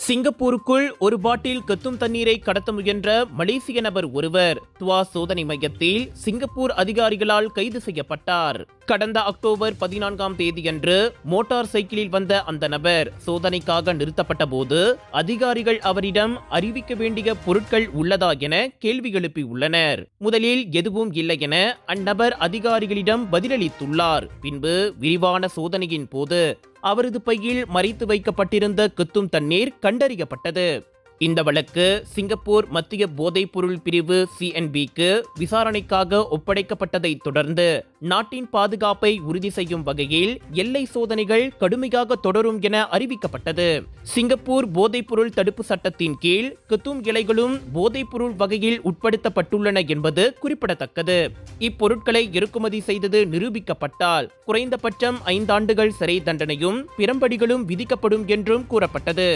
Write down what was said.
சிங்கப்பூருக்குள் ஒரு பாட்டில் கத்தும் தண்ணீரை கடத்த முயன்ற மலேசிய நபர் ஒருவர் துவா சோதனை மையத்தில் சிங்கப்பூர் அதிகாரிகளால் கைது செய்யப்பட்டார். கடந்த அக்டோபர் 14ஆம் தேதியன்று மோட்டார் சைக்கிளில் வந்த அந்த நபர் சோதனைக்காக நிறுத்தப்பட்ட போது அதிகாரிகள் அவரிடம் அறிவிக்க வேண்டிய பொருட்கள் உள்ளதா என கேள்வி எழுப்பியுள்ளனர். முதலில் எதுவும் இல்லை என அந்நபர் அதிகாரிகளிடம் பதிலளித்துள்ளார். பின்பு விரிவான சோதனையின் போது அவரது பையில் மறைத்து வைக்கப்பட்டிருந்த கத்தும் தண்ணீர் கண்டறியப்பட்டது. இந்த வழக்கு சிங்கப்பூர் மத்திய போதைப்பொருள் பிரிவு CNBக்கு விசாரணைக்காக ஒப்படைக்கப்பட்டதை தொடர்ந்து நாட்டின் பாதுகாப்பை உறுதி செய்யும் வகையில் எல்லை சோதனைகள் கடுமையாக தொடரும் என அறிவிக்கப்பட்டது. சிங்கப்பூர் போதைப்பொருள் தடுப்பு சட்டத்தின் கீழ் கத்தும் இலைகளும் போதைப்பொருள் வகையில் உட்படுத்தப்பட்டுள்ளன என்பது குறிப்பிடத்தக்கது. இப்பொருட்களை இறக்குமதி செய்தது நிரூபிக்கப்பட்டால் குறைந்தபட்சம் 5 ஆண்டுகள் சிறை தண்டனையும் பிரம்படிகளும் விதிக்கப்படும் என்றும் கூறப்பட்டது.